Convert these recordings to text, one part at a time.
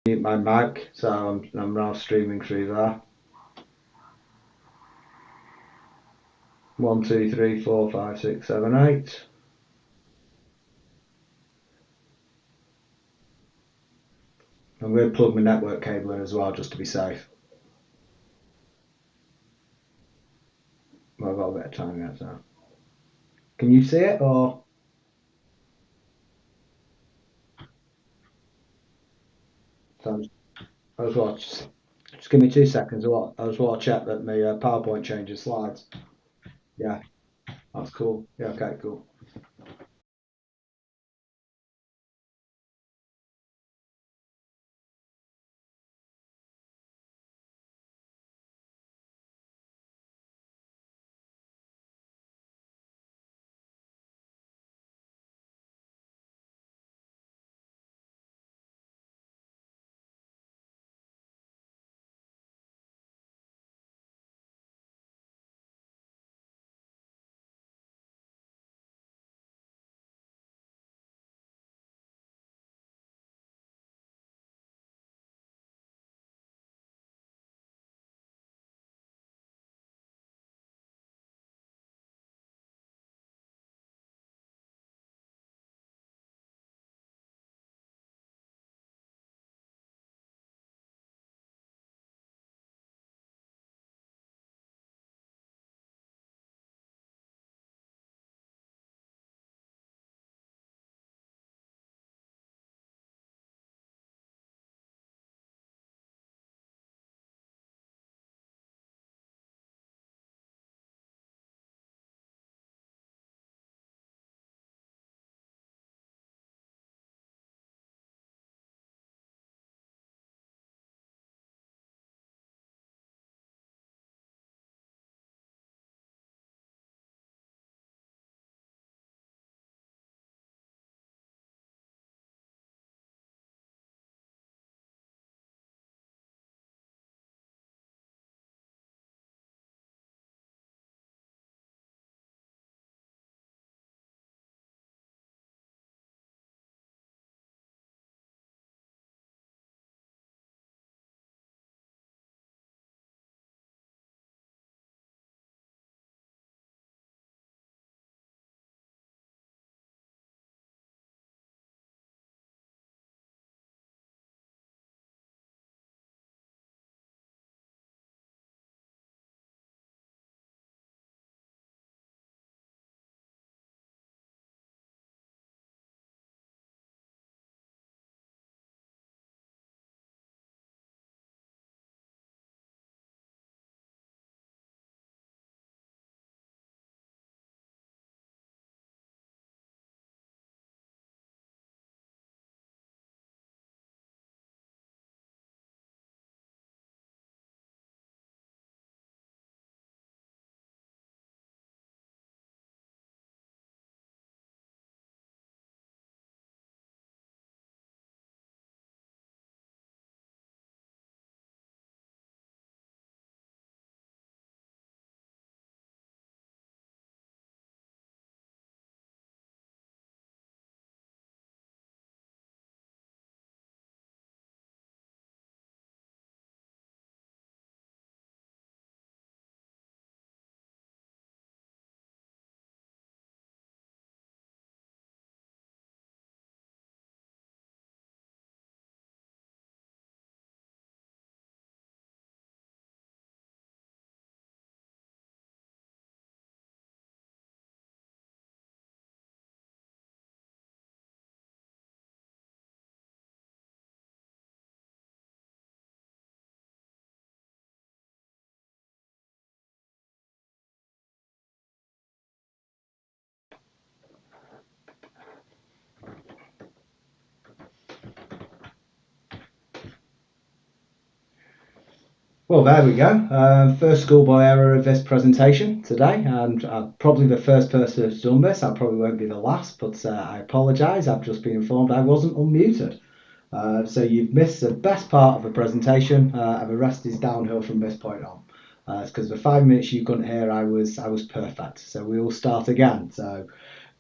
Mute my mic, so I'm now streaming through there. 1, 2, 3, 4, 5, 6, 7, 8. I'm going to plug my network cable in as well, just to be safe. Well, I've got a bit of time yet, so. Can you see it, or? So I was watching. Just give me 2 seconds. I just want to check that my PowerPoint changes slides. Yeah, that's cool. Yeah, okay, cool. Well, there we go. First schoolboy error of this presentation today, and I'm probably the first person who's done this. I probably won't be the last, but I apologise. I've just been informed I wasn't unmuted. So you've missed the best part of the presentation, and the rest is downhill from this point on. It's because the 5 minutes you couldn't hear, I was perfect. So we will start again. So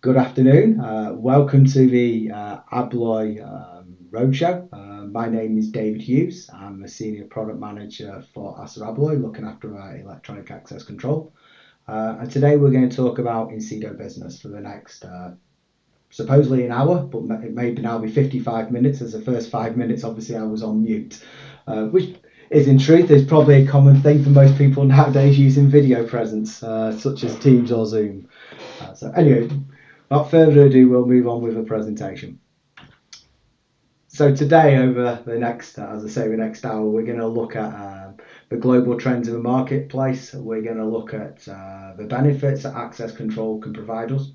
good afternoon. Welcome to the Abloy Roadshow. My name is David Hughes. I'm a Senior Product Manager for Acer Abloy, looking after our electronic access control. And today we're going to talk about Incedo business for the next supposedly an hour, but it may now be 55 minutes, as the first 5 minutes obviously I was on mute, which is in truth is probably a common thing for most people nowadays using video presence, such as Teams or Zoom. So anyway, without further ado, we'll move on with the presentation. So today, over the next, as I say, the next hour, we're going to look at the global trends in the marketplace. We're going to look at the benefits that access control can provide us.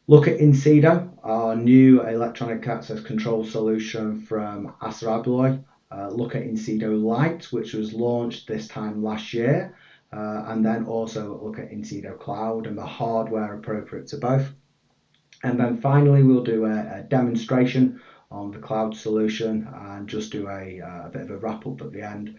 Look at Incedo, our new electronic access control solution from Acer Abloy. Look at Incedo Lite, which was launched this time last year. And then also look at Incedo Cloud and the hardware appropriate to both. And then finally, we'll do a demonstration on the cloud solution and just do a bit of a wrap up at the end.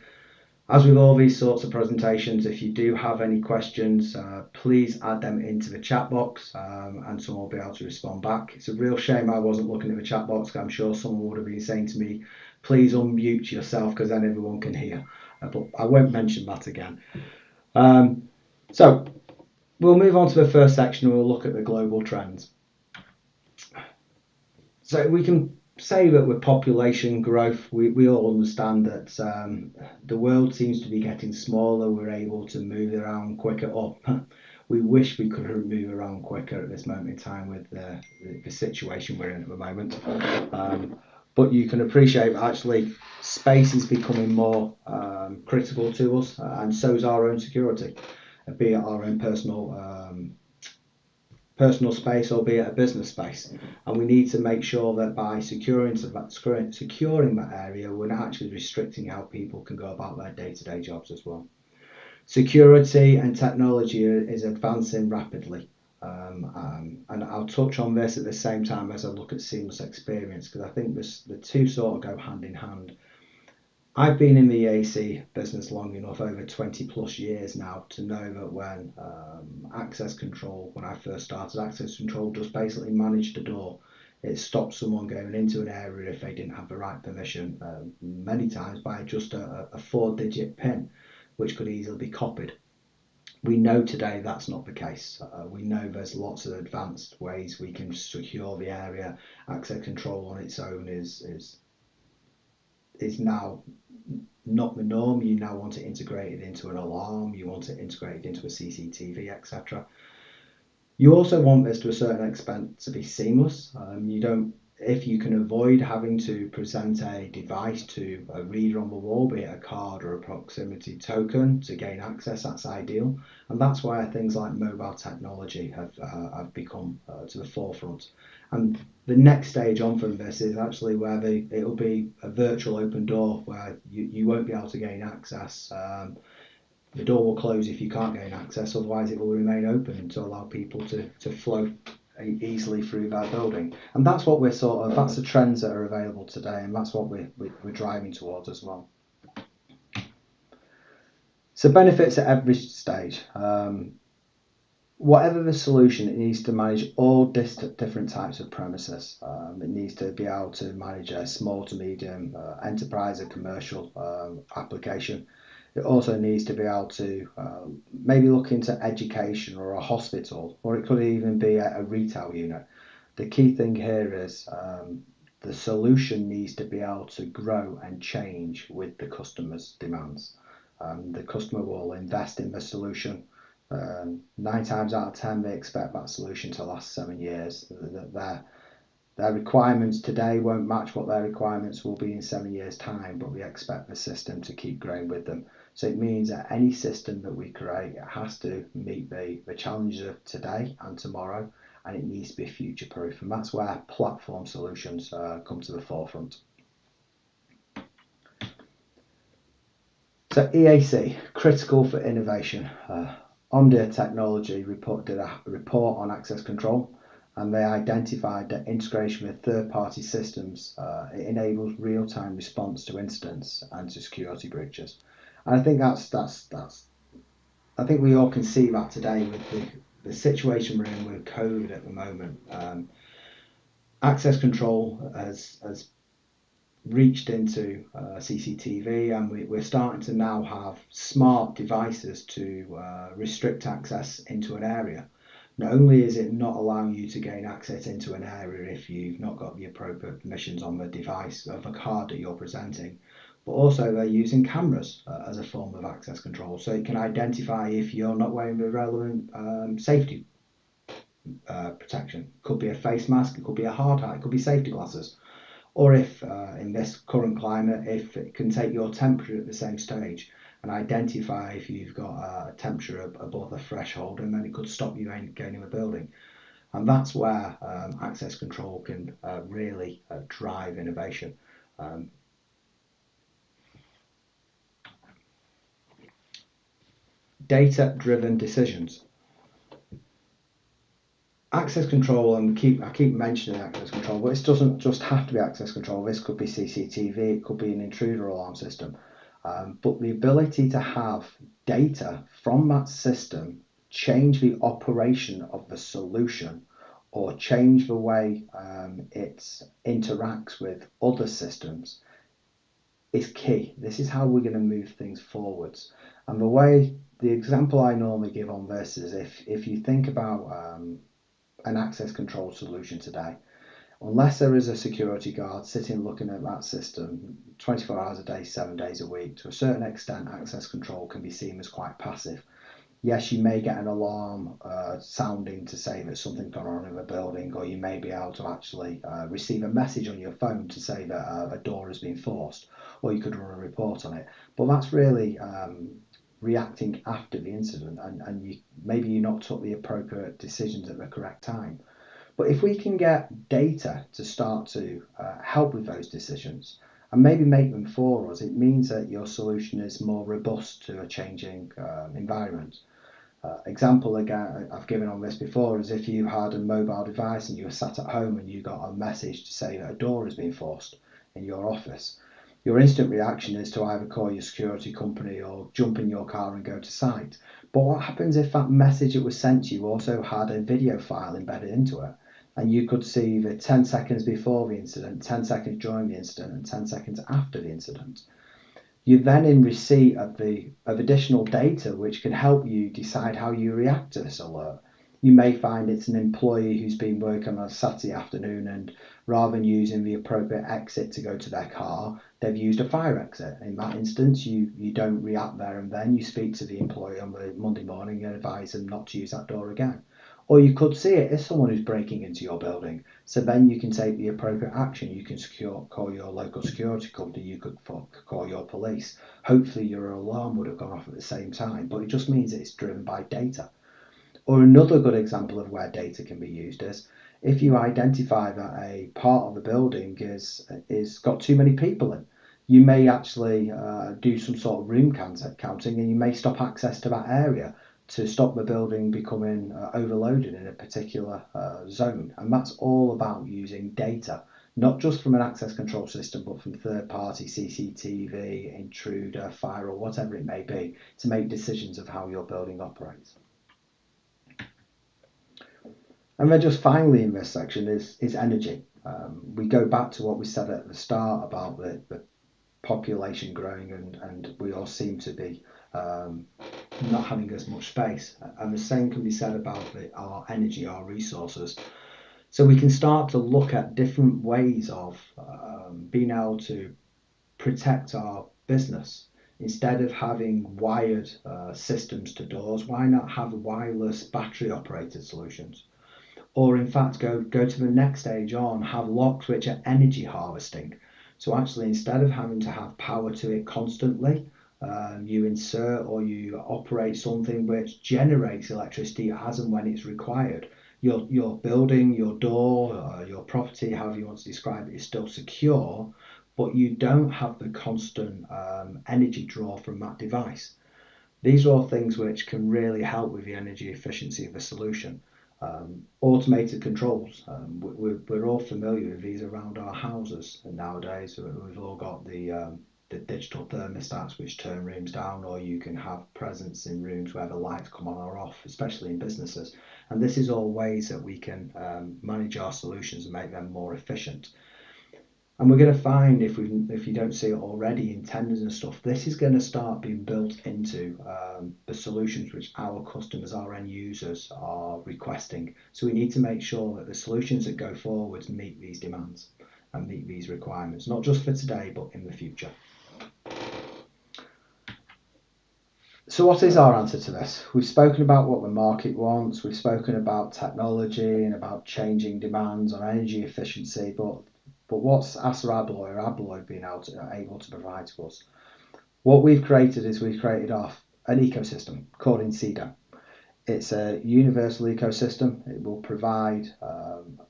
As with all these sorts of presentations, if you do have any questions, please add them into the chat box and someone will be able to respond back. It's a real shame I wasn't looking at the chat box. I'm sure someone would have been saying to me, please unmute yourself because then everyone can hear. But I won't mention that again. So we'll move on to the first section and we'll look at the global trends. So we can say that with population growth, we all understand that the world seems to be getting smaller. We're able to move around quicker. Or we wish we could move around quicker at this moment in time with the situation we're in at the moment. But you can appreciate that actually space is becoming more critical to us, and so is our own security, be it our own personal space or be it a business space, and we need to make sure that by securing that area, we're not actually restricting how people can go about their day-to-day jobs as well. Security and technology is advancing rapidly, and I'll touch on this at the same time as I look at seamless experience, because I think the two sort of go hand in hand. I've been in the AC business long enough, over 20 plus years now, to know that when access control, when I first started, access control just basically managed the door. It stopped someone going into an area if they didn't have the right permission, many times by just a 4-digit PIN, which could easily be copied. We know today that's not the case. We know there's lots of advanced ways we can secure the area. Access control on its own is now not the norm. You now want it integrated into an alarm, you want it integrated into a CCTV, etc. You also want this to a certain extent to be seamless. You don't, if you can avoid having to present a device to a reader on the wall, be it a card or a proximity token to gain access, that's ideal. And that's why things like mobile technology have become to the forefront. And the next stage on from this is actually where it'll be a virtual open door where you won't be able to gain access. The door will close if you can't gain access, otherwise it will remain open to allow people to flow easily through that building. And that's what that's the trends that are available today, and that's what we're driving towards as well. So benefits at every stage. Whatever the solution, it needs to manage all different types of premises. It needs to be able to manage a small to medium enterprise and commercial application. It also needs to be able to maybe look into education or a hospital, or it could even be a retail unit. The key thing here is the solution needs to be able to grow and change with the customer's demands. The customer will invest in the solution. 9 times out of 10 they expect that solution to last 7 years. Their requirements today won't match what their requirements will be in 7 years' time, but we expect the system to keep growing with them. So it means that any system that we create, it has to meet the challenges of today and tomorrow, and it needs to be future proof, and that's where platform solutions come to the forefront. So EAC, critical for innovation. Omdia Technology did a report on access control, and they identified that integration with third-party systems it enables real-time response to incidents and to security breaches. And I think I think we all can see that today with the situation we're in with COVID at the moment. Access control has reached into CCTV, and we're starting to now have smart devices to restrict access into an area. Not only is it not allowing you to gain access into an area if you've not got the appropriate permissions on the device of a card that you're presenting, but also they're using cameras as a form of access control. So it can identify if you're not wearing the relevant safety protection. It could be a face mask, it could be a hard hat, it could be safety glasses. Or if, in this current climate, if it can take your temperature at the same stage and identify if you've got a temperature above the threshold, and then it could stop you gaining the building. And that's where access control can really drive innovation. Um, Data-driven decisions. Access control, and I keep mentioning access control, but this doesn't just have to be access control. This could be CCTV, it could be an intruder alarm system. But the ability to have data from that system change the operation of the solution or change the way it interacts with other systems is key. This is how we're going to move things forwards. And the example I normally give on this is if you think about an access control solution today, unless there is a security guard sitting looking at that system 24 hours a day, 7 days a week, to a certain extent, access control can be seen as quite passive. Yes, you may get an alarm sounding to say that something's gone on in the building, or you may be able to actually receive a message on your phone to say that a door has been forced, or you could run a report on it. But that's really reacting after the incident, and maybe you not took the appropriate decisions at the correct time. But if we can get data to start to help with those decisions and maybe make them for us, it means that your solution is more robust to a changing environment. Example again I've given on this before is if you had a mobile device and you were sat at home and you got a message to say that a door has been forced in your office, your instant reaction is to either call your security company or jump in your car and go to site. But what happens if that message that was sent to you also had a video file embedded into it? And you could see the 10 seconds before the incident, 10 seconds during the incident, and 10 seconds after the incident. You're then in receipt of additional data which can help you decide how you react to this alert. You may find it's an employee who's been working on a Saturday afternoon, and rather than using the appropriate exit to go to their car, they've used a fire exit. In that instance, you don't react there and then. You speak to the employee on the Monday morning and advise them not to use that door again. Or you could see it as someone who's breaking into your building. So then you can take the appropriate action. You can call your local security company, you could call your police. Hopefully your alarm would have gone off at the same time, but it just means it's driven by data. Or another good example of where data can be used is if you identify that a part of the building is got too many people in, you may actually do some sort of room counting, and you may stop access to that area to stop the building becoming overloaded in a particular zone. And that's all about using data, not just from an access control system, but from third party CCTV, intruder, fire, or whatever it may be, to make decisions of how your building operates. And then just finally in this section is energy. We go back to what we said at the start about the population growing, and we all seem to be not having as much space. And the same can be said about our energy, our resources. So we can start to look at different ways of being able to protect our business. Instead of having wired systems to doors, why not have wireless battery operated solutions? Or in fact go to the next stage on, have locks which are energy harvesting. So actually, instead of having to have power to it constantly, you insert or you operate something which generates electricity as and when it's required. Your building, your door, your property, however you want to describe it, is still secure, but you don't have the constant energy draw from that device. These are all things which can really help with the energy efficiency of the solution. Automated controls, we're all familiar with these around our houses, and nowadays we've all got the digital thermostats which turn rooms down, or you can have presence in rooms where the lights come on or off, especially in businesses. And this is all ways that we can manage our solutions and make them more efficient. And we're going to find, if you don't see it already in tenders and stuff, this is going to start being built into the solutions which our customers, our end users, are requesting. So we need to make sure that the solutions that go forwards meet these demands and meet these requirements, not just for today, but in the future. So what is our answer to this? We've spoken about what the market wants, we've spoken about technology and about changing demands on energy efficiency, but what's Acer Abloy or Abloy being able to provide to us? What we've created is we've created off an ecosystem called Incedo. It's a universal ecosystem. It will provide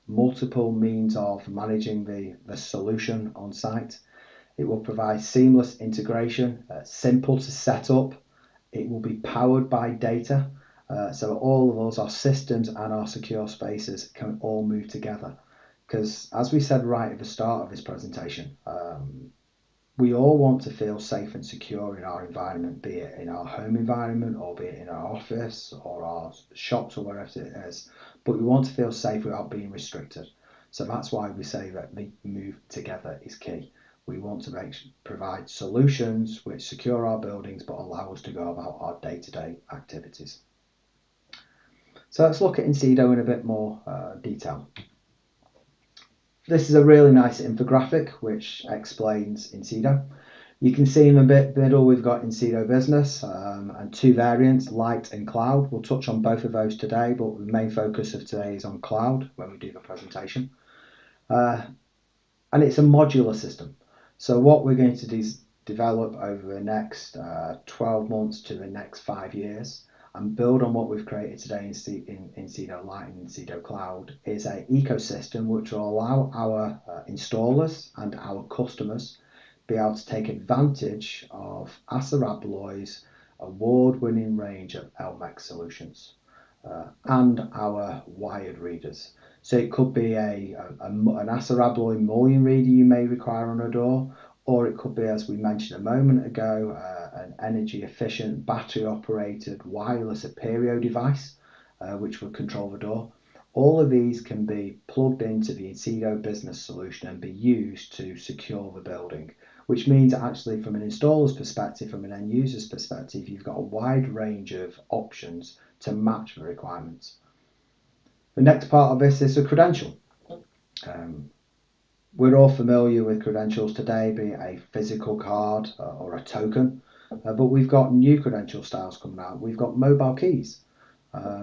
multiple means of managing the solution on site. It will provide seamless integration, simple to set up. It will be powered by data. So all of us, our systems and our secure spaces can all move together. Because as we said right at the start of this presentation, we all want to feel safe and secure in our environment, be it in our home environment or be it in our office or our shops or wherever it is. But we want to feel safe without being restricted. So that's why we say that the move together is key. We want to provide solutions which secure our buildings but allow us to go about our day-to-day activities. So let's look at Incedo in a bit more detail. This is a really nice infographic which explains Incedo. You can see in the middle we've got Incedo Business and two variants, Light and Cloud. We'll touch on both of those today, but the main focus of today is on Cloud when we do the presentation. And it's a modular system. So what we're going to do is develop over the next 12 months to the next 5 years and build on what we've created today in Incedo Light and Incedo Cloud is an ecosystem which will allow our installers and our customers be able to take advantage of Acer Abloy's award-winning range of LMEC solutions and our wired readers. So it could be an Acer Abloy mullion reader you may require on a door, or it could be, as we mentioned a moment ago, an energy efficient battery operated wireless Aperio device which would control the door. All of these can be plugged into the Incedo business solution and be used to secure the building, which means actually from an installer's perspective, from an end user's perspective, you've got a wide range of options to match the requirements. The next part of this is a credential. We're all familiar with credentials today, be it a physical card or a token, but we've got new credential styles coming out. We've got mobile keys.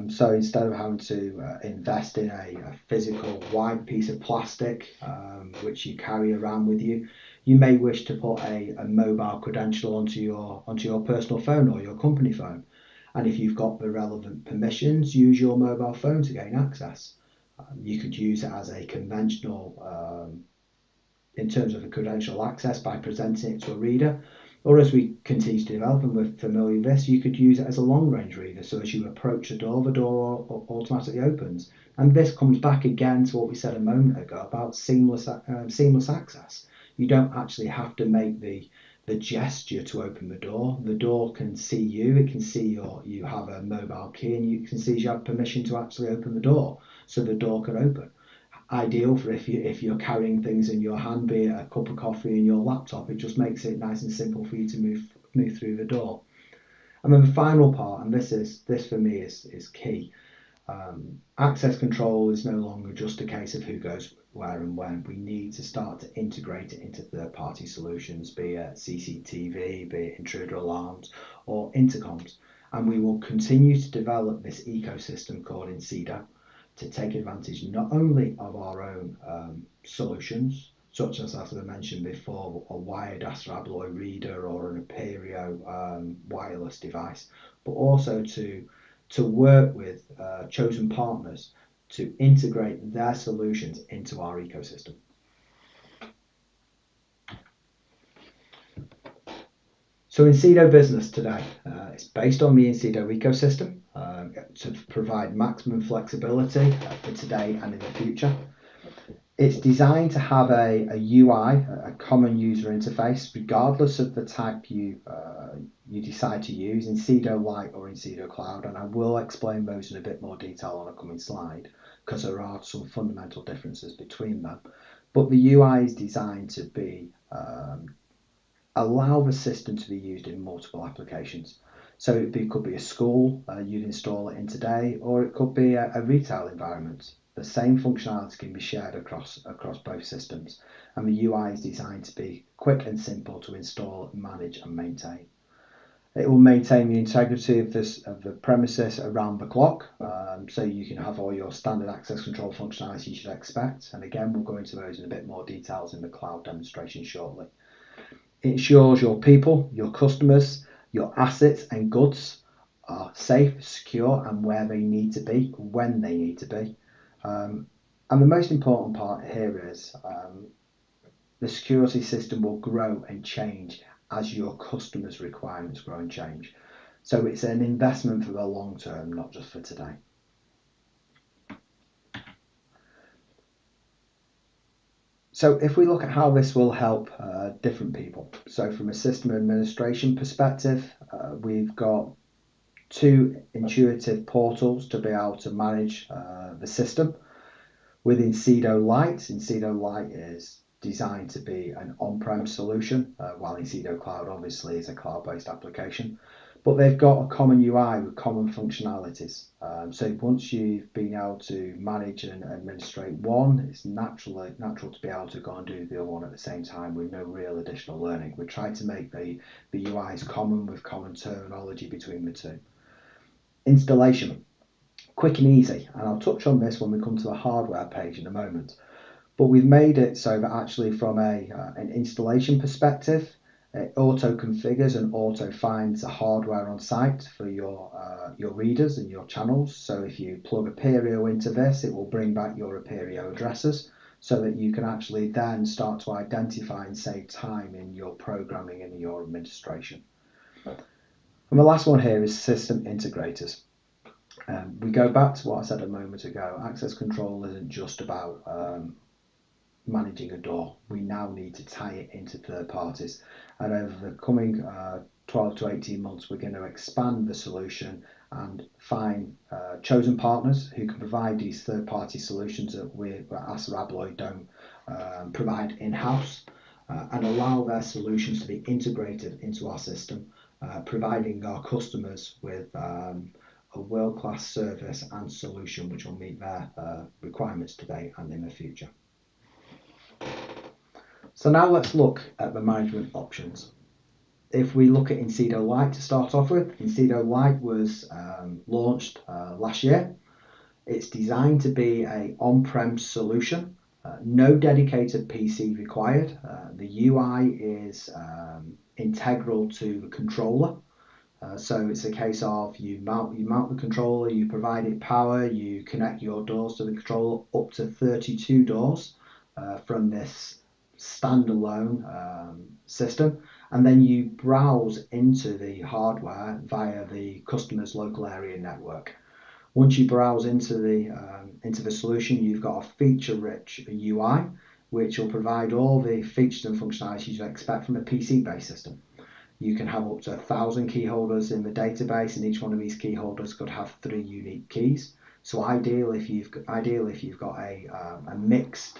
So instead of having to invest in a physical white piece of plastic which you carry around with you, you may wish to put a mobile credential onto your personal phone or your company phone. And if you've got the relevant permissions, use your mobile phone to gain access. You could use it as a conventional, in terms of a credential access by presenting it to a reader, or as we continue to develop and we're familiar with this, you could use it as a long range reader. So as you approach the door automatically opens. And this comes back again to what we said a moment ago about seamless access. You don't actually have to make the gesture to open the door. The door can see you, it can see you have a mobile key, and you can see you have permission to actually open the door, so the door can open. Ideal for if you're carrying things in your hand, be it a cup of coffee in your laptop. It just makes it nice and simple for you to move through the door. And then the final part, and this for me is key. Access control is no longer just a case of who goes where and when. We need to start to integrate it into third-party solutions, be it CCTV, be it intruder alarms or intercoms. And we will continue to develop this ecosystem called Incedo to take advantage not only of our own solutions, such as I mentioned before, a wired Acer Abloy reader or an Aperio wireless device, but also to work with chosen partners to integrate their solutions into our ecosystem. So Incedo Business today, it's based on the Incedo ecosystem to provide maximum flexibility for today and in the future. It's designed to have a UI, a common user interface, regardless of the type you decide to use, Incedo Light or Incedo Cloud, and I will explain those in a bit more detail on a coming slide because there are some fundamental differences between them. But the UI is designed to be allow the system to be used in multiple applications. So it could be a school, you'd install it in today, or it could be a retail environment. The same functionality can be shared across both systems, and the UI is designed to be quick and simple to install, manage, and maintain. It will maintain the integrity of the premises around the clock, so you can have all your standard access control functionality you should expect. And again, we'll go into those in a bit more details in the cloud demonstration shortly. It ensures your people, your customers, your assets and goods are safe, secure, and where they need to be, when they need to be. And the most important part here is the security system will grow and change as your customers' requirements grow and change. So it's an investment for the long term, not just for today. So if we look at how this will help different people. So from a system administration perspective, we've got two intuitive portals to be able to manage the system. With Incedo Lite, Incedo Lite is designed to be an on-prem solution, while Incedo Cloud obviously is a cloud-based application. But they've got a common UI with common functionalities. So once you've been able to manage and administrate one, it's natural to be able to go and do the other one at the same time with no real additional learning. We try to make the UIs common with common terminology between the two. Installation, quick and easy, and I'll touch on this when we come to the hardware page in a moment. But we've made it so that actually from an installation perspective, it auto configures and auto finds the hardware on site for your readers and your channels. So if you plug a Apereo into this, it will bring back your Apereo addresses so that you can actually then start to identify and save time in your programming and in your administration. And the last one here is system integrators. We go back to what I said a moment ago. Access control isn't just about managing a door. We now need to tie it into third parties, and over the coming 12 to 18 months we're going to expand the solution and find chosen partners who can provide these third party solutions that we at Acer Abloy don't provide in-house, and allow their solutions to be integrated into our system, providing our customers with a world-class service and solution which will meet their requirements today and in the future. So now let's look at the management options. If we look at Incedo Lite to start off with, Incedo Lite was launched last year. It's designed to be an on-prem solution, no dedicated PC required. The UI is integral to the controller. So it's a case of you mount the controller, you provide it power, you connect your doors to the controller, up to 32 doors from this standalone system, and then you browse into the hardware via the customer's local area network. Once you browse into the solution, you've got a feature-rich UI which will provide all the features and functionalities you'd expect from a PC-based system. You can have up to 1,000 key holders in the database, and each one of these key holders could have 3 unique keys. So ideally, if you've got a mixed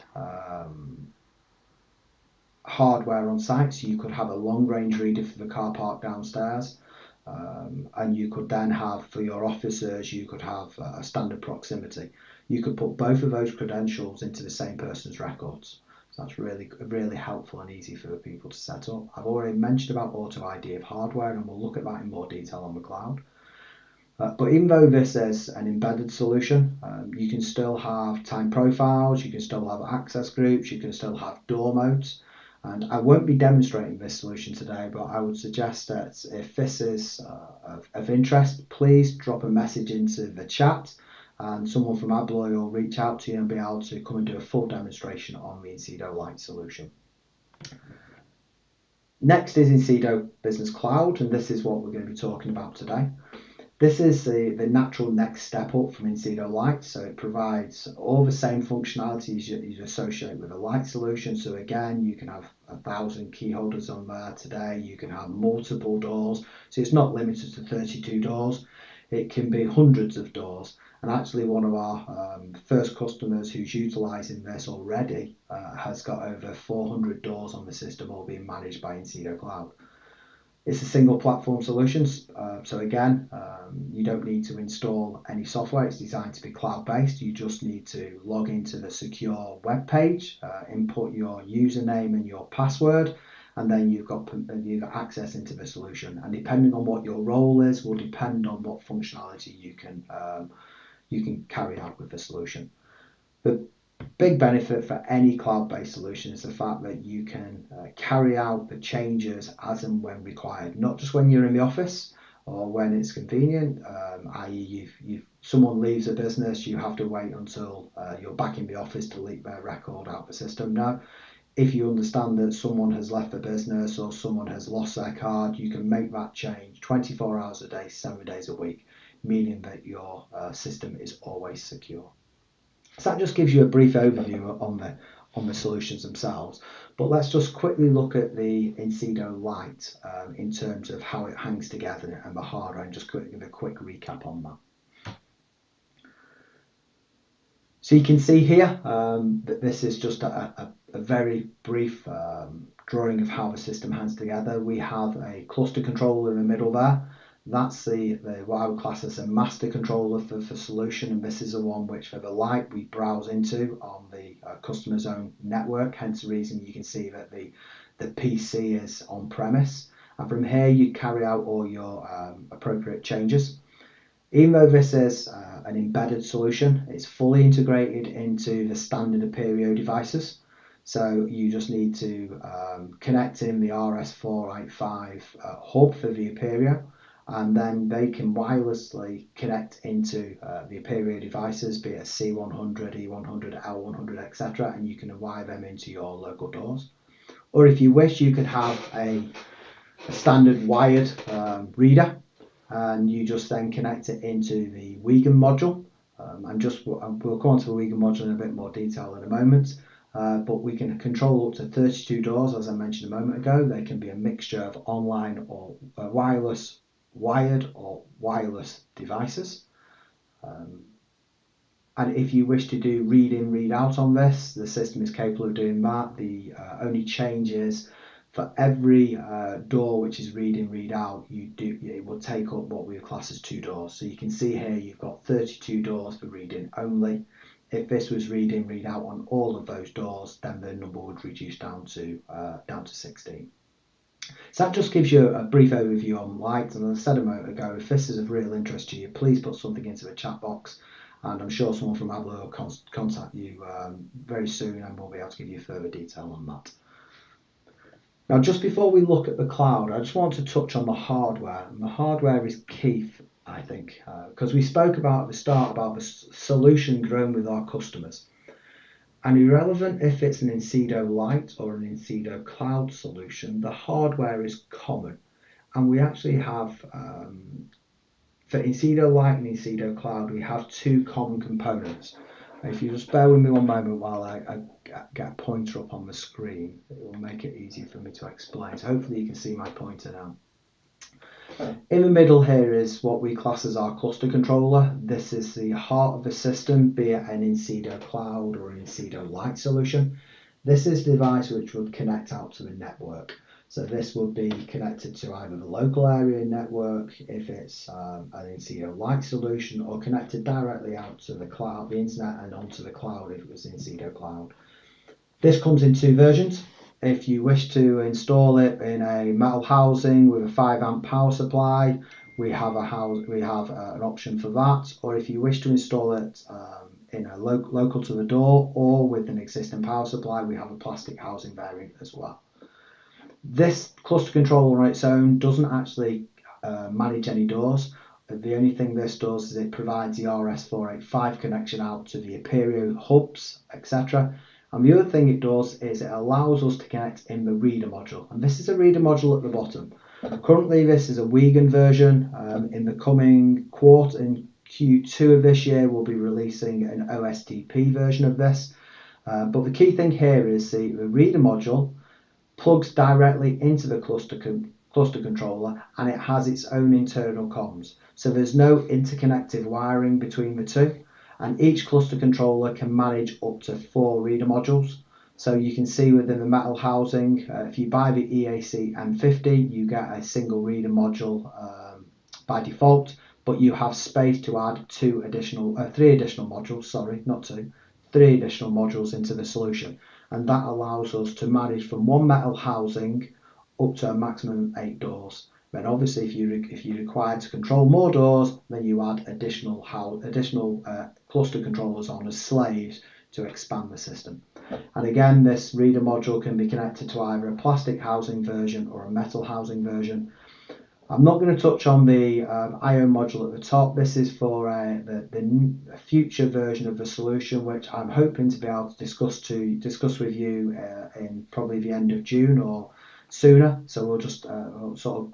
hardware on site, so you could have a long range reader for the car park downstairs, and you could then have for your officers, you could have a standard proximity. You could put both of those credentials into the same person's records. So that's really helpful and easy for the people to set up. I've already mentioned about auto ID of hardware, and we'll look at that in more detail on the cloud. But even though this is an embedded solution, you can still have time profiles, you can still have access groups, you can still have door modes. And I won't be demonstrating this solution today, but I would suggest that if this is of interest, please drop a message into the chat, and someone from Abloy will reach out to you and be able to come and do a full demonstration on the Incedo Lite solution. Next is Incedo Business Cloud, and this is what we're going to be talking about today. This is the natural next step up from Incedo Lite, so it provides all the same functionalities you associate with a Lite solution. So again, you can have 1,000 key holders on there today, you can have multiple doors, so it's not limited to 32 doors. it can be hundreds of doors. And actually one of our first customers who's utilising this already has got over 400 doors on the system, all being managed by Incedo Cloud. It's a single platform solution, so again, you don't need to install any software. It's designed to be cloud-based. You just need to log into the secure web page, input your username and your password, and then you've got access into the solution. And depending on what your role is, will depend on what functionality you can carry out with the solution. The big benefit for any cloud-based solution is the fact that you can carry out the changes as and when required, not just when you're in the office or when it's convenient, i.e. someone leaves a business, you have to wait until you're back in the office to delete their record out of the system. No, if you understand that someone has left the business or someone has lost their card, you can make that change 24 hours a day, 7 days a week, meaning that your system is always secure. So that just gives you a brief overview on the solutions themselves. But let's just quickly look at the Incedo Lite in terms of how it hangs together and the hardware, and just give a quick recap on that. So you can see here that this is just a very brief drawing of how the system hangs together. We have a cluster controller in the middle there. That's what I would class as a master controller for solution, and this is the one which for the Lite we browse into on the customer's own network, hence the reason you can see that the PC is on premise, and from here you carry out all your appropriate changes. Even though this is an embedded solution, it's fully integrated into the standard Apereo devices. So you just need to connect in the RS485 hub for the Apereo, and then they can wirelessly connect into the Apereo devices, be it a C100, E100, L100, etc., and you can wire them into your local doors. Or if you wish, you could have a standard wired reader, and you just then connect it into the Wigan module. We'll go on to the Wigan module in a bit more detail in a moment. But we can control up to 32 doors, as I mentioned a moment ago. They can be a mixture of online or wireless, wired or wireless devices. And if you wish to do read in, read out on this, the system is capable of doing that. The only change is for every door which is read in, read out, it will take up what we class as 2 doors. So you can see here you've got 32 doors for read in only. If this was read in, read out on all of those doors, then the number would reduce down to 16. So that just gives you a brief overview on Lite. And as I said a moment ago, if this is of real interest to you, please put something into the chat box, and I'm sure someone from Adler will contact you very soon, and we'll be able to give you further detail on that. Now, just before we look at the cloud, I just want to touch on the hardware. And the hardware is key, I think, because we spoke about at the start about the solution grown with our customers. And irrelevant if it's an Incedo Lite or an Incedo Cloud solution, the hardware is common. And we actually have, for Incedo Lite and Incedo Cloud, we have 2 common components. If you just bear with me one moment while I get a pointer up on the screen, it will make it easier for me to explain. So hopefully you can see my pointer now. In the middle here is what we class as our cluster controller. This is the heart of the system, be it an Incedo Cloud or an Incedo Lite solution. This is the device which would connect out to the network. So this would be connected to either the local area network if it's an Incedo Lite solution, or connected directly out to the cloud, the internet, and onto the cloud if it was Incedo Cloud. This comes in 2 versions. If you wish to install it in a metal housing with a 5 amp power supply, we have an option for that. Or if you wish to install it in a local to the door or with an existing power supply, we have a plastic housing variant as well. This cluster controller on its own doesn't actually manage any doors. The only thing this does is it provides the RS485 connection out to the Apereo hubs, etc. And the other thing it does is it allows us to connect in the reader module. And this is a reader module at the bottom. Currently this is a Wigan version. In the coming quarter, in Q2 of this year, we'll be releasing an OSTP version of this. But the key thing here is the reader module plugs directly into the cluster cluster controller, and it has its own internal comms. So there's no interconnected wiring between the two, and each cluster controller can manage up to 4 reader modules. So you can see within the metal housing, if you buy the EAC M50, you get a single reader module by default, but you have space to add 3 additional modules, sorry, not 2, 3 additional modules into the solution. And that allows us to manage from one metal housing up to a maximum of 8 doors. Then obviously if you require to control more doors, then you add additional cluster controllers on as slaves to expand the system. And again, this reader module can be connected to either a plastic housing version or a metal housing version. I'm not going to touch on the IO module at the top. This is for the future version of the solution, which I'm hoping to be able to discuss with you in probably the end of June or sooner. So we'll just sort of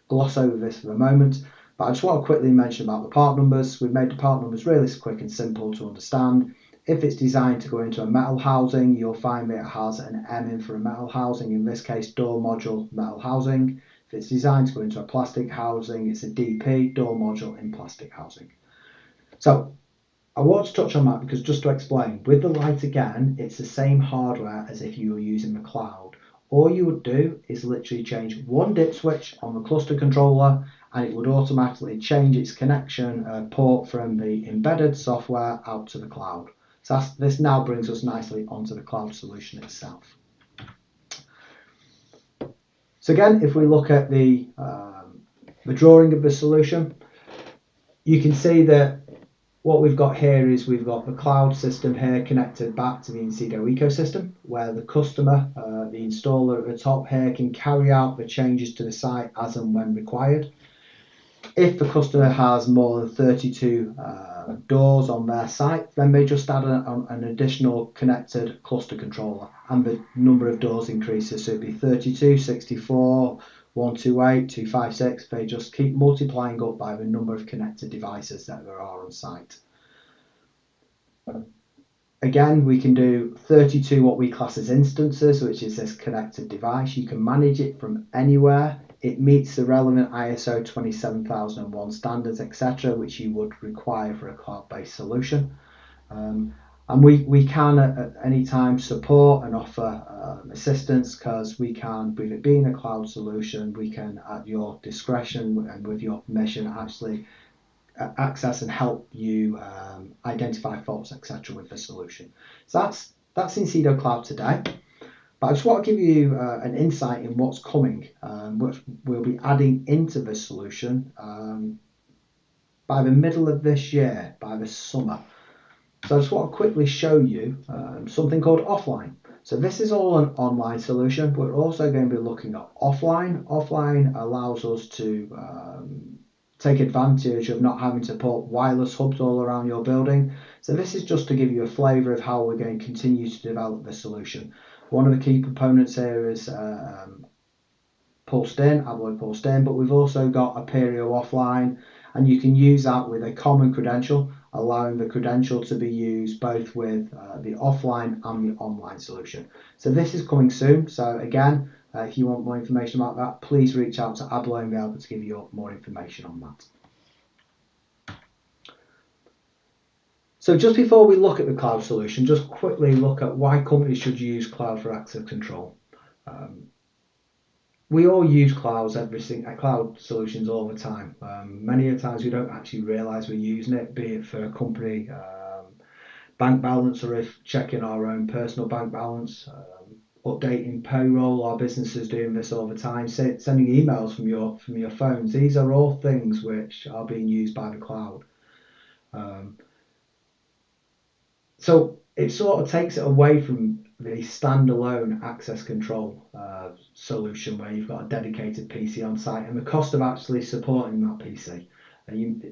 gloss over this for the moment. But I just want to quickly mention about the part numbers. We've made the part numbers really quick and simple to understand. If it's designed to go into a metal housing, you'll find that it has an M in for a metal housing, in this case door module metal housing. If it's designed to go into a plastic housing, it's a DP, door module in plastic housing. So I want to touch on that because just to explain, with the light again, it's the same hardware as if you were using the cloud. All you would do is literally change one dip switch on the cluster controller and it would automatically change its connection port from the embedded software out to the cloud. So this now brings us nicely onto the cloud solution itself. So again, if we look at the drawing of the solution, you can see that what we've got here is we've got the cloud system here connected back to the Incedo ecosystem, where the customer, the installer at the top here, can carry out the changes to the site as and when required. If the customer has more than 32 doors on their site, then they just add an additional connected cluster controller and the number of doors increases. So it'd be 32, 64, 128, 256. They just keep multiplying up by the number of connected devices that there are on site. Again, we can do 32 what we class as instances, which is this connected device. You can manage it from anywhere. It meets the relevant ISO 27001 standards, etc., which you would require for a cloud-based solution. And we can at any time support and offer assistance, because we can, with it being a cloud solution, we can at your discretion and with your permission actually access and help you identify faults, etc. with the solution. So that's Incedo Cloud today. But I just want to give you an insight in what's coming, which we'll be adding into the solution by the middle of this year, by the summer. So I just want to quickly show you something called offline. So this is all an online solution, but we're also going to be looking at offline. Offline allows us to take advantage of not having to put wireless hubs all around your building. So this is just to give you a flavour of how we're going to continue to develop the solution. One of the key components here is pulsed in, alloy pulsed in, but we've also got Aperio offline, and you can use that with a common credential, allowing the credential to be used both with the offline and the online solution. So this is coming soon. So again, if you want more information about that, please reach out to Ablo and be able to give you more information on that. So just before we look at the cloud solution, just quickly look at why companies should use cloud for access control. We all use cloud solutions all the time. Many of the times we don't actually realise we're using it, be it for a company bank balance, or if checking our own personal bank balance, updating payroll. Our businesses doing this all the time, sending emails from your phones. These are all things which are being used by the cloud. So it sort of takes it away from the standalone access control solution where you've got a dedicated PC on site and the cost of actually supporting that PC.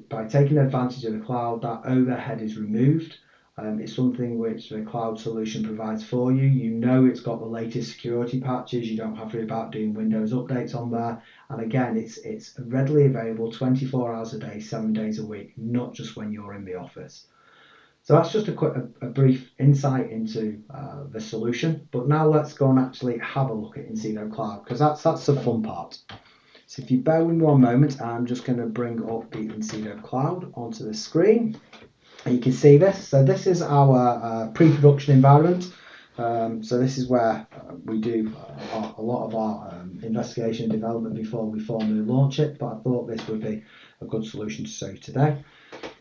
By taking advantage of the cloud, that overhead is removed. It's something which the cloud solution provides for you. You know it's got the latest security patches. You don't have to worry about doing Windows updates on there. And again, it's readily available 24 hours a day, 7 days a week, not just when you're in the office. So that's just a brief insight into the solution. But now let's go and actually have a look at Incedo Cloud, because that's the fun part. So if you bear with me one moment, I'm just going to bring up the Incedo cloud onto the screen. And you can see this. So this is our pre-production environment. So this is where we do a lot of our investigation and development before we formally launch it. But I thought this would be a good solution to show you today.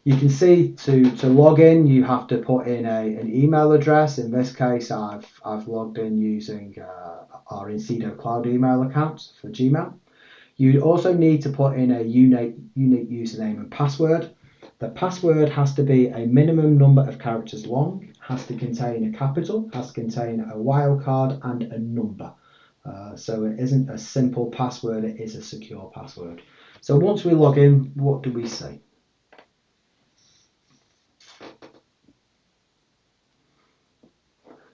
You can see to log in, you have to put in an email address. In this case, I've logged in using our Incedo cloud email account for Gmail. You also need to put in a unique username and password. The password has to be a minimum number of characters long, has to contain a capital, has to contain a wildcard and a number. So it isn't a simple password, it is a secure password. So once we log in, what do we see?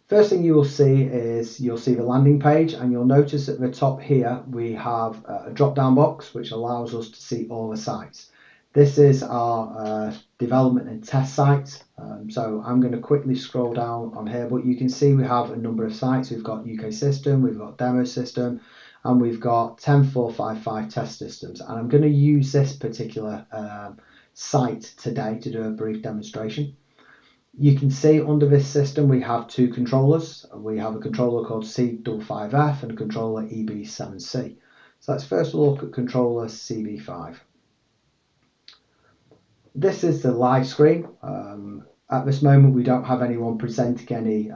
First thing you will see is you'll see the landing page, and you'll notice at the top here we have a drop down box which allows us to see all the sites. This is our development and test site. So I'm going to quickly scroll down on here, but you can see we have a number of sites. We've got UK system, we've got demo system, and we've got 10455 test systems. And I'm going to use this particular site today to do a brief demonstration. You can see under this system we have two controllers. We have a controller called C55F and a controller EB7C. So let's first look at controller CB5. This is the live screen. At this moment we don't have anyone presenting any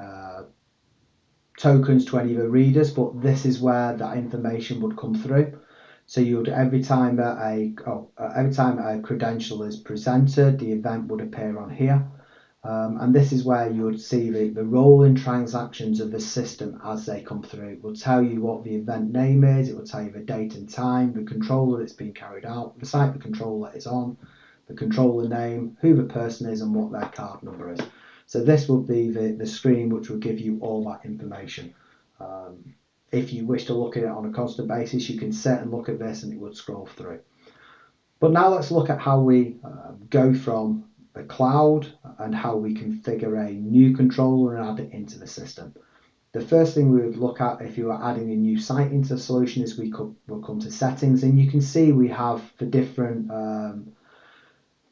tokens to any of the readers, but this is where that information would come through. So you'd every time a credential is presented, the event would appear on here. And this is where you would see the rolling transactions of the system as they come through. It will tell you what the event name is, it will tell you the date and time, the controller that's being carried out, the site the controller is on, the controller name, who the person is and what their card number is. So this will be the screen which will give you all that information. If you wish to look at it on a constant basis, you can sit and look at this and it would scroll through. But now let's look at how we go from the cloud and how we configure a new controller and add it into the system. The first thing we would look at if you are adding a new site into the solution is we'll come to settings, and you can see we have the different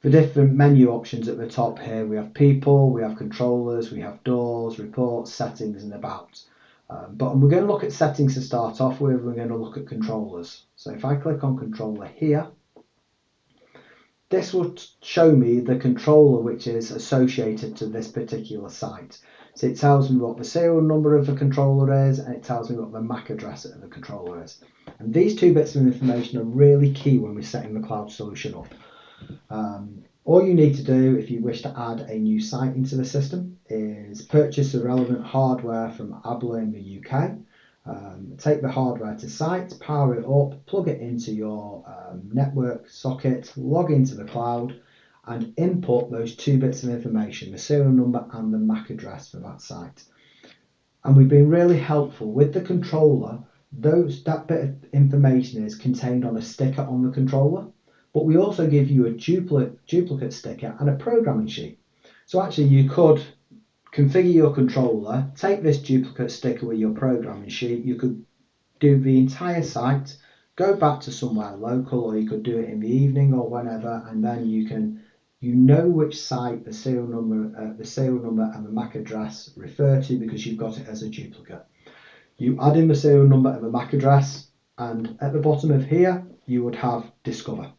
menu options at the top here. We have people, we have controllers, we have doors, reports, settings and about. But we're going to look at settings to start off with. We're going to look at controllers. So if I click on controller here, this will show me the controller which is associated to this particular site. So it tells me what the serial number of the controller is, and it tells me what the MAC address of the controller is. And these two bits of information are really key when we're setting the cloud solution up. All you need to do if you wish to add a new site into the system is purchase the relevant hardware from Abla in the UK. Take the hardware to site, power it up, plug it into your network socket, log into the cloud and input those two bits of information, the serial number and the MAC address for that site. And we've been really helpful with the controller. That bit of information is contained on a sticker on the controller, but we also give you a duplicate sticker and a programming sheet. So actually you could configure your controller, take this duplicate sticker with your programming sheet, you could do the entire site, go back to somewhere local, or you could do it in the evening or whenever, and then you know which site the serial number and the MAC address refer to because you've got it as a duplicate. You add in the serial number and the MAC address, and at the bottom of here you would have discover,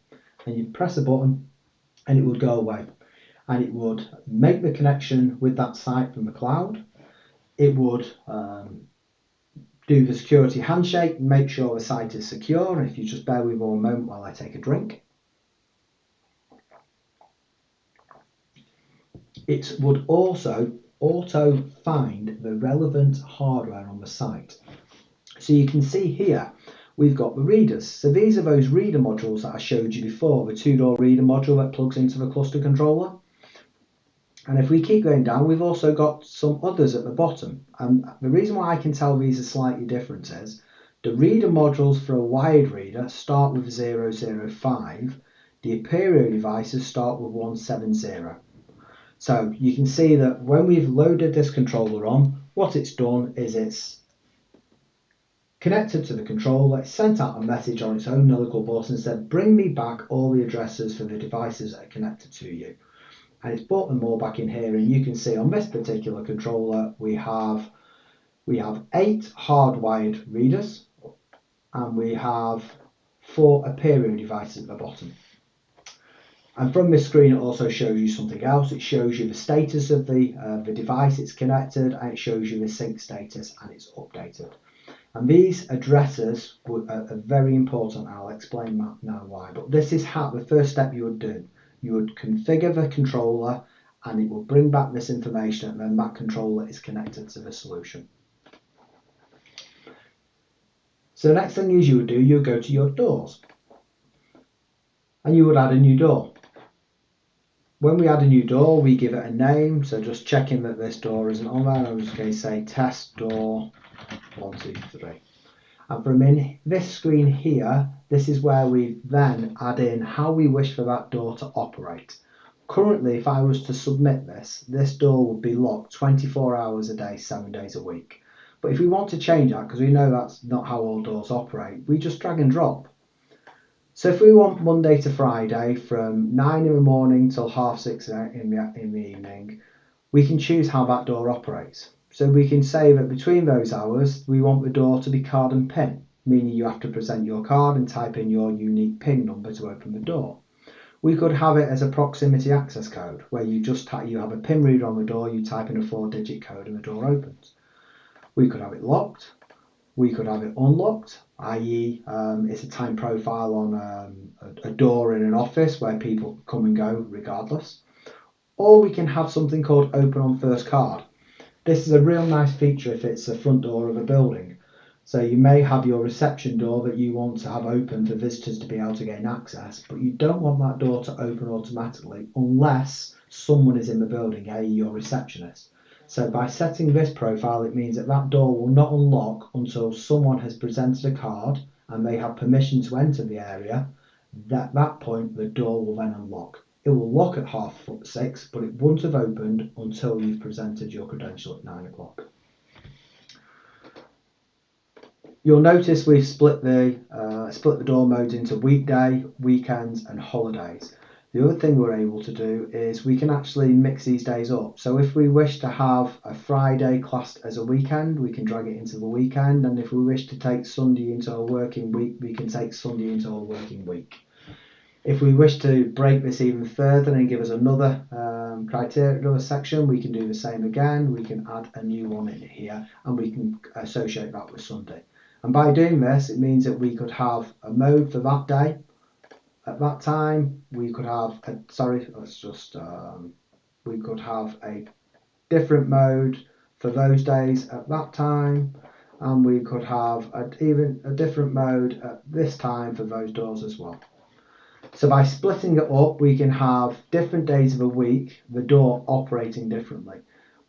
and you press a button and it would go away. And it would make the connection with that site from the cloud. It would do the security handshake, make sure the site is secure. And if you just bear with me one moment while I take a drink. It would also auto find the relevant hardware on the site. So you can see here, we've got the readers. So these are those reader modules that I showed you before, the two-door reader module that plugs into the cluster controller. And if we keep going down, we've also got some others at the bottom. And the reason why I can tell these are slightly different is the reader modules for a wide reader start with 005. The Aperio devices start with 170. So you can see that when we've loaded this controller on, what it's done is it's connected to the controller, it sent out a message on its own local bus and said, bring me back all the addresses for the devices that are connected to you. And it's brought them all back in here, and you can see on this particular controller we have 8 hardwired readers, and we have 4 Aperio devices at the bottom. And from this screen, it also shows you something else. It shows you the status of the device it's connected, and it shows you the sync status, and it's updated. And these addresses are very important. I'll explain that now why. But this is how the first step you would do. You would configure the controller, and it will bring back this information, and then that controller is connected to the solution. So the next thing is you would do, you would go to your doors, and you would add a new door. When we add a new door, we give it a name. So just checking that this door isn't on there. I'm just going to say test door 1, 2, 3. And from in this screen here, this is where we then add in how we wish for that door to operate. Currently, if I was to submit this door would be locked 24 hours a day, 7 days a week. But if we want to change that, because we know that's not how all doors operate, we just drag and drop. So if we want Monday to Friday from 9 in the morning till 6:30 in the evening, we can choose how that door operates. So we can say that between those hours, we want the door to be card and PIN, meaning you have to present your card and type in your unique PIN number to open the door. We could have it as a proximity access code, where you have a PIN reader on the door, you type in a 4-digit code and the door opens. We could have it locked. We could have it unlocked, i.e. It's a time profile on a door in an office where people come and go regardless. Or we can have something called open on first card. This is a real nice feature if it's the front door of a building. So you may have your reception door that you want to have open for visitors to be able to gain access, but you don't want that door to open automatically unless someone is in the building, i.e. your receptionist. So by setting this profile, it means that that door will not unlock until someone has presented a card and they have permission to enter the area. At that point, the door will then unlock. It will lock at 6:30, but it won't have opened until you've presented your credential at 9 o'clock. You'll notice we've split the door modes into weekday, weekends and holidays. The other thing we're able to do is we can actually mix these days up. So if we wish to have a Friday classed as a weekend, we can drag it into the weekend. And if we wish to take Sunday into a working week, we can take Sunday into a working week. If we wish to break this even further and give us another criteria, another section, we can do the same again. We can add a new one in here and we can associate that with Sunday. And by doing this, it means that we could have a mode for that day. At that time, we could have we could have a different mode for those days at that time, and we could have even a different mode at this time for those doors as well. So by splitting it up, we can have different days of a week, the door operating differently.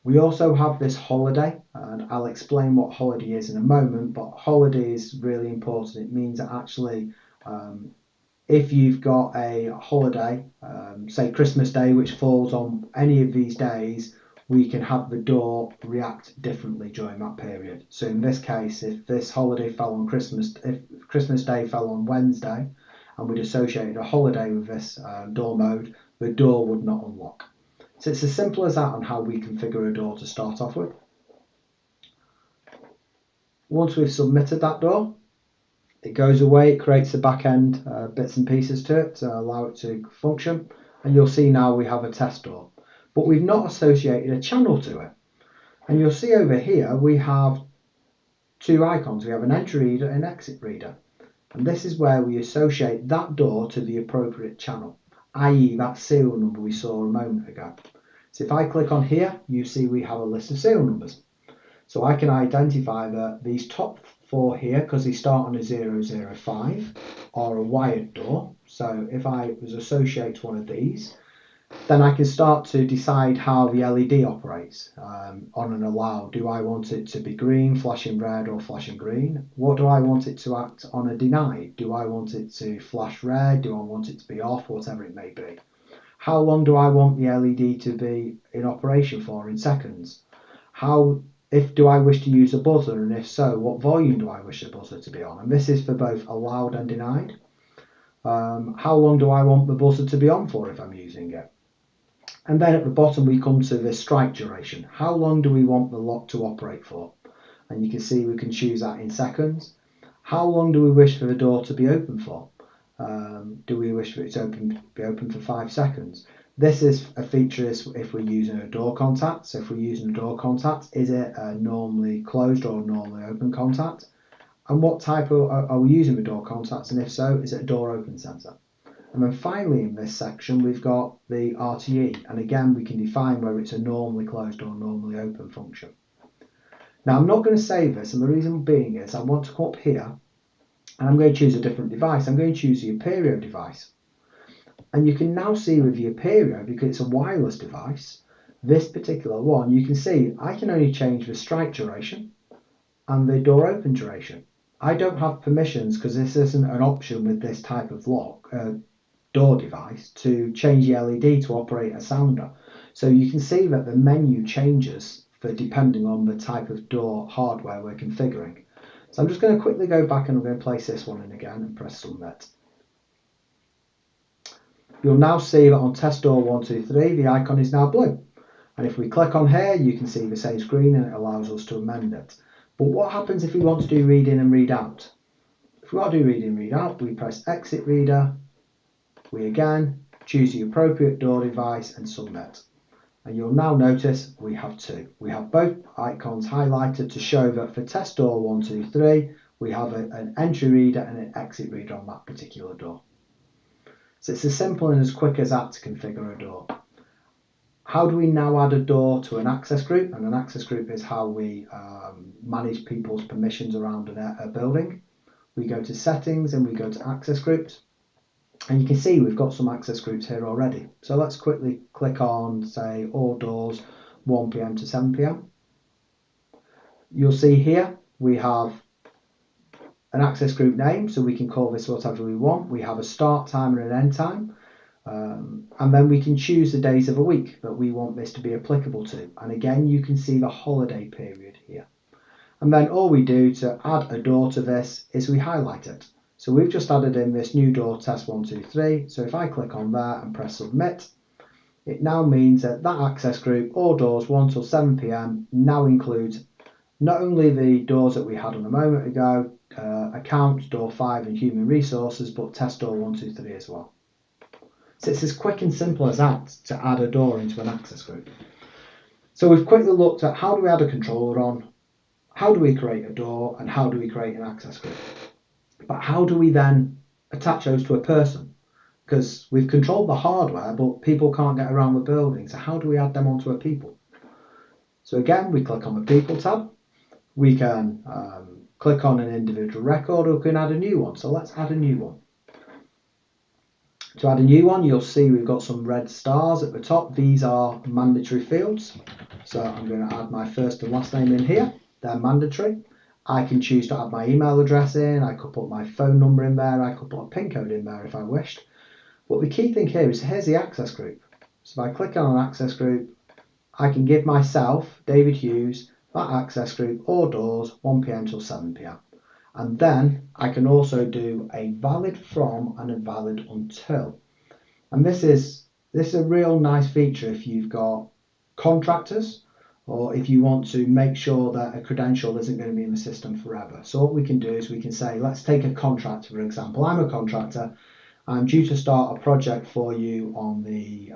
We also have this holiday, and I'll explain what holiday is in a moment, but holiday is really important. It means that actually if you've got a holiday, say Christmas Day, which falls on any of these days, we can have the door react differently during that period. So in this case, if this holiday fell on if Christmas Day fell on Wednesday, and we'd associated a holiday with this door mode, the door would not unlock. So it's as simple as that on how we configure a door to start off with. Once we've submitted that door, it goes away, it creates the back end bits and pieces to it to allow it to function. And you'll see now we have a test door, but we've not associated a channel to it. And you'll see over here, we have 2 icons. We have an entry reader and exit reader. And this is where we associate that door to the appropriate channel, i.e. that serial number we saw a moment ago. So if I click on here, you see we have a list of serial numbers. So I can identify that these top 4 here, because they start on a 005, are a wired door. So if I was associate one of these, then I can start to decide how the LED operates on an allow. Do I want it to be green, flashing red, or flashing green? What do I want it to act on a denied? Do I want it to flash red? Do I want it to be off? Whatever it may be. How long do I want the LED to be in operation for in seconds? do I wish to use a buzzer, and if so, what volume do I wish the buzzer to be on? And this is for both allowed and denied. How long do I want the buzzer to be on for if I'm using it? And then at the bottom we come to the strike duration. How long do we want the lock to operate for? And you can see we can choose that in seconds. How long do we wish for the door to be open for? Do we wish for it to be open for 5 seconds? This is a feature if we're using a door contact. So if we're using a door contact, is it a normally closed or normally open contact? And what type are we using with door contacts? And if so, is it a door open sensor? And then finally in this section, we've got the RTE. And again, we can define whether it's a normally closed or normally open function. Now, I'm not going to save this, and the reason being is I want to come up here and I'm going to choose a different device. I'm going to choose the Aperio device. And you can now see with the Aperio, because it's a wireless device, this particular one, you can see I can only change the strike duration and the door open duration. I don't have permissions, because this isn't an option with this type of door device, to change the LED to operate a sounder. So you can see that the menu changes for depending on the type of door hardware we're configuring. So I'm just going to quickly go back and I'm going to place this one in again and press submit. You'll now see that on test door 123 the icon is now blue. And if we click on here, you can see the same screen and it allows us to amend it. But what happens if we want to do read in and read out? If we want to do read in and read out, we press exit reader. We again choose the appropriate door device and submit. And you'll now notice we have two. We have both icons highlighted to show that for test door 123, we have an entry reader and an exit reader on that particular door. So it's as simple and as quick as that to configure a door. How do we now add a door to an access group? And an access group is how we manage people's permissions around a building. We go to settings and we go to access groups. And you can see we've got some access groups here already. So let's quickly click on, say, all doors 1 p.m. to 7 p.m. You'll see here we have an access group name, so we can call this whatever we want. We have a start time and an end time. And then we can choose the days of a week that we want this to be applicable to. And again, you can see the holiday period here. And then all we do to add a door to this is we highlight it. So we've just added in this new door test 123. So if I click on there and press submit, it now means that that access group, all doors 1 till 7 p.m. now includes not only the doors that we had on a moment ago, accounts, door 5 and human resources, but test door 123 as well. So it's as quick and simple as that to add a door into an access group. So we've quickly looked at how do we add a controller on, how do we create a door, and how do we create an access group. But how do we then attach those to a person? Because we've controlled the hardware, but people can't get around the building. So how do we add them onto a people? So again, we click on the people tab. We can click on an individual record, or we can add a new one. So let's add a new one. To add a new one, you'll see we've got some red stars at the top. These are mandatory fields. So I'm going to add my first and last name in here. They're mandatory. I can choose to add my email address in. I could put my phone number in there. I could put a PIN code in there if I wished. But the key thing here is here's the access group. So if I click on an access group, I can give myself, David Hughes, that access group, all doors 1 p.m. till 7 p.m. And then I can also do a valid from and a valid until. And this is a real nice feature if you've got contractors, or if you want to make sure that a credential isn't going to be in the system forever. So what we can do is we can say, let's take a contractor, for example. I'm a contractor. I'm due to start a project for you on the,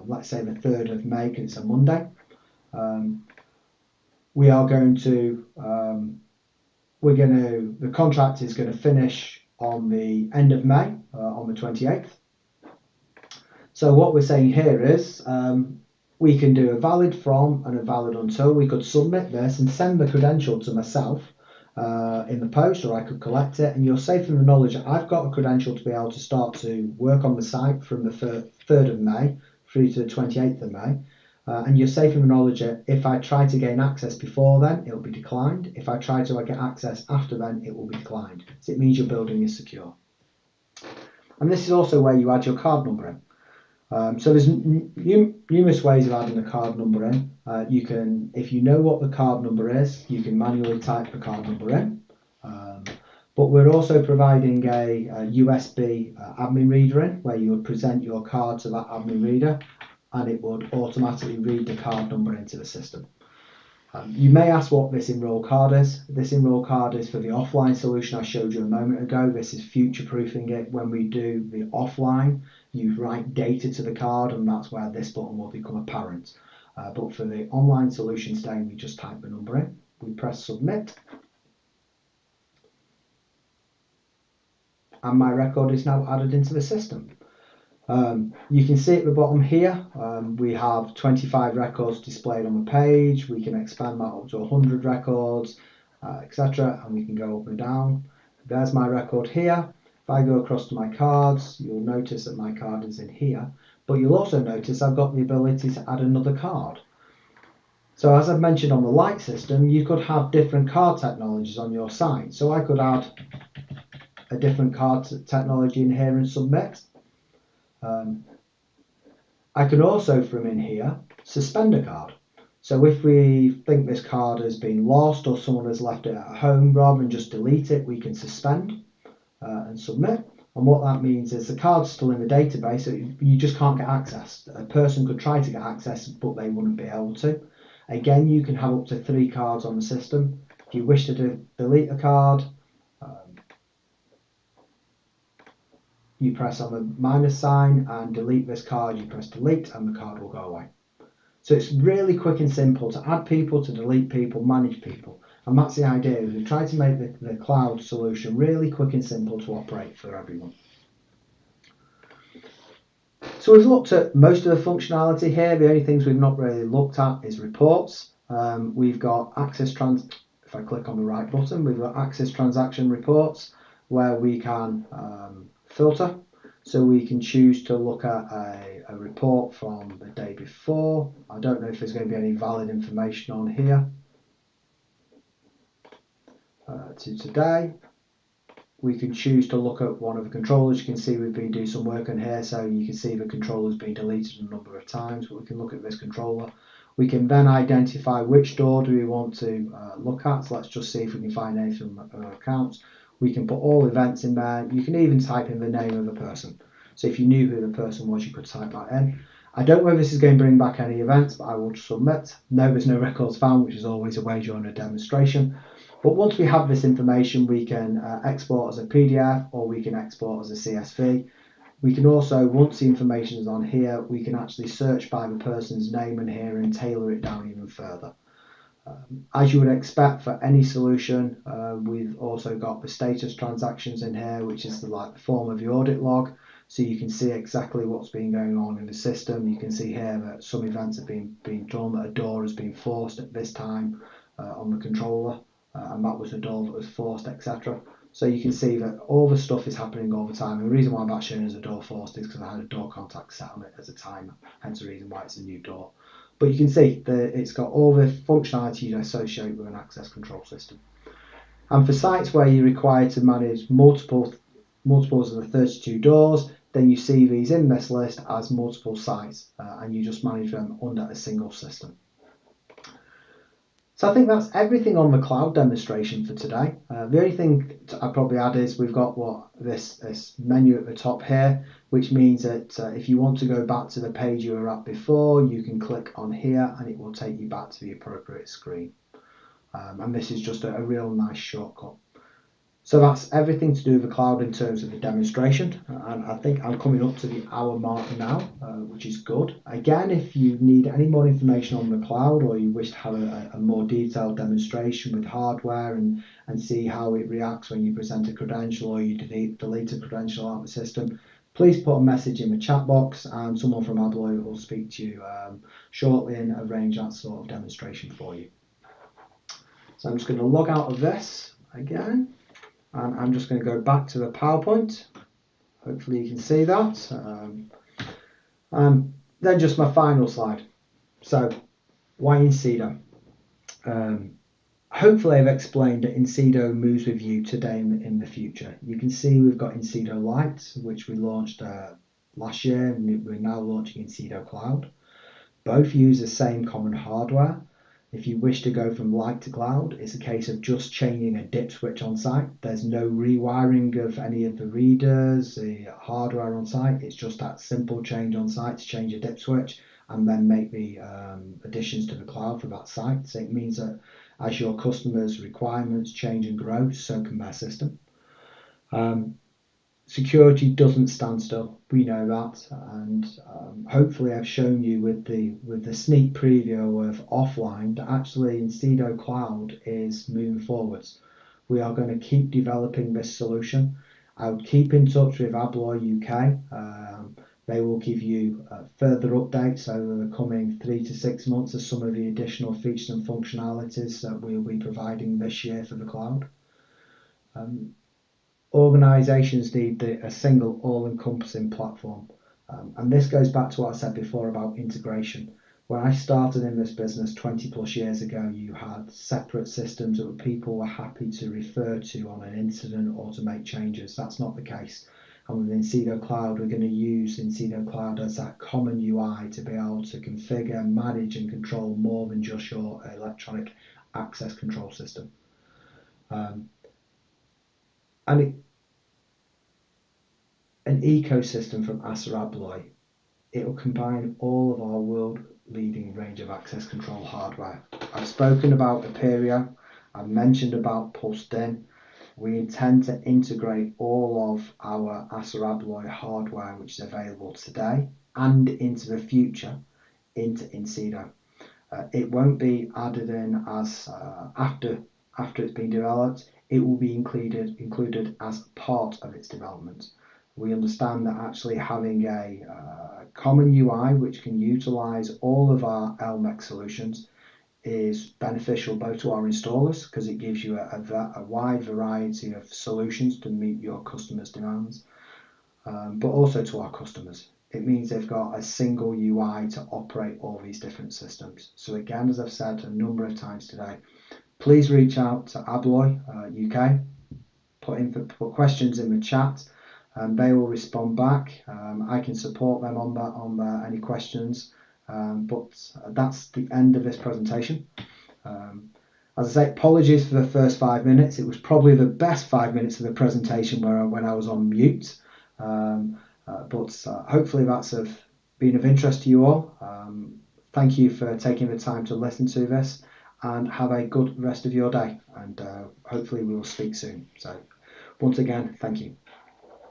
let's say the 3rd of May, because it's a Monday. The contract is going to finish on the end of May, on the 28th. So what we're saying here is, we can do a valid from and a valid until. We could submit this and send the credential to myself in the post, or I could collect it, and you're safe in the knowledge that I've got a credential to be able to start to work on the site from the 3rd of May through to the 28th of May. And you're safe in the knowledge that if I try to gain access before then, it will be declined. If I try to get access after then, it will be declined. So it means your building is secure. And this is also where you add your card number in. So there's numerous ways of adding a card number in. You can, if you know what the card number is, you can manually type the card number in. But we're also providing a USB admin reader in, where you would present your card to that admin reader, and it would automatically read the card number into the system. You may ask what this enroll card is. This enroll card is for the offline solution I showed you a moment ago. This is future-proofing it. When we do the offline, you write data to the card, and that's where this button will become apparent. But for the online solution today, we just type the number in. We press submit. And my record is now added into the system. You can see at the bottom here, we have 25 records displayed on the page. We can expand that up to 100 records, etc. And we can go up and down. There's my record here. If I go across to my cards, you'll notice that my card is in here. But you'll also notice I've got the ability to add another card. So as I've mentioned on the light system, you could have different card technologies on your site. So I could add a different card technology in here and submit. I can also, from in here, suspend a card. So if we think this card has been lost or someone has left it at home, rather than just delete it, we can suspend and submit. And what that means is the card's still in the database, so you just can't get access. A person could try to get access, but they wouldn't be able to. Again, you can have up to 3 cards on the system. If you wish to delete a card, you press on the minus sign, and delete this card, you press delete, and the card will go away. So it's really quick and simple to add people, to delete people, manage people. And that's the idea. We try to make the cloud solution really quick and simple to operate for everyone. So we've looked at most of the functionality here. The only things we've not really looked at is reports. We've got if I click on the right button, we've got access transaction reports, where we can filter. So we can choose to look at a report from the day before. I don't know if there's going to be any valid information on here. To today. We can choose to look at one of the controllers. You can see we've been doing some work on here, so you can see the controller's been deleted a number of times, but we can look at this controller. We can then identify which door do we want to look at. So let's just see if we can find anything from our accounts. We can put all events in there. You can even type in the name of the person. So if you knew who the person was, you could type that in. I don't know if this is going to bring back any events, but I will submit. No, there's no records found, which is always a way during a demonstration. But once we have this information, we can export as a PDF, or we can export as a CSV. We can also, once the information is on here, we can actually search by the person's name in here and tailor it down even further. As you would expect for any solution, we've also got the status transactions in here, which is the form of the audit log. So you can see exactly what's been going on in the system. You can see here that some events have been done, that a door has been forced at this time on the controller, and that was a door that was forced, etc. So you can see that all the stuff is happening all the time. And the reason why that's shown as a door forced is because I had a door contact set on it as a timer, hence the reason why it's a new door. But you can see that it's got all the functionality you associate with an access control system. And for sites where you're required to manage multiples of the 32 doors, then you see these in this list as multiple sites, and you just manage them under a single system. So I think that's everything on the cloud demonstration for today. The only thing I'd probably add is we've got this menu at the top here, which means that if you want to go back to the page you were at before, you can click on here and it will take you back to the appropriate screen. And this is just a real nice shortcut. So that's everything to do with the cloud in terms of the demonstration, and I think I'm coming up to the hour mark now, which is good. Again, if you need any more information on the cloud, or you wish to have a more detailed demonstration with hardware and see how it reacts when you present a credential or you delete a credential out of the system, please put a message in the chat box and someone from Abloy will speak to you shortly and arrange that sort of demonstration for you. So I'm just going to log out of this again. And I'm just going to go back to the PowerPoint. Hopefully you can see that. And then just my final slide. So, why Incedo? Hopefully I've explained that Incedo moves with you today and in the future. You can see we've got Incedo Lite, which we launched last year, and we're now launching Incedo Cloud. Both use the same common hardware. If you wish to go from light to cloud, it's a case of just changing a dip switch on site. There's no rewiring of any of the readers, the hardware on site. It's just that simple change on site to change a dip switch and then make the additions to the cloud for that site. So it means that as your customers' requirements change and grow, so can their system. Security doesn't stand still. We know that, and hopefully I've shown you with the sneak preview of offline that actually Incedo Cloud is moving forwards. We are going to keep developing this solution. I would keep in touch with Abloy UK. They will give you further updates over the coming 3 to 6 months of some of the additional features and functionalities that we'll be providing this year for the cloud. Organisations need a single all-encompassing platform. And this goes back to what I said before about integration. When I started in this business 20 plus years ago, you had separate systems that people were happy to refer to on an incident or to make changes. That's not the case. And with Incedo Cloud, we're going to use Incedo Cloud as that common UI to be able to configure, manage and control more than just your electronic access control system. And an ecosystem from Acer Abloy. It will combine all of our world-leading range of access control hardware. I've spoken about Aperio, I've mentioned about Pulsed-in. We intend to integrate all of our Acer Abloy hardware which is available today and into the future into Incedo. It won't be added in as after it's been developed. It will be included as part of its development. We understand that actually having a common UI which can utilize all of our LMEC solutions is beneficial both to our installers because it gives you a wide variety of solutions to meet your customers' demands, but also to our customers. It means they've got a single UI to operate all these different systems. So again, as I've said a number of times today, please reach out to Abloy UK, put questions in the chat, and they will respond back. I can support them on any questions, but that's the end of this presentation. As I say, apologies for the first 5 minutes. It was probably the best 5 minutes of the presentation when I was on mute, but hopefully that's been of interest to you all. Thank you for taking the time to listen to this, and have a good rest of your day, and hopefully we will speak soon. So once again, thank you.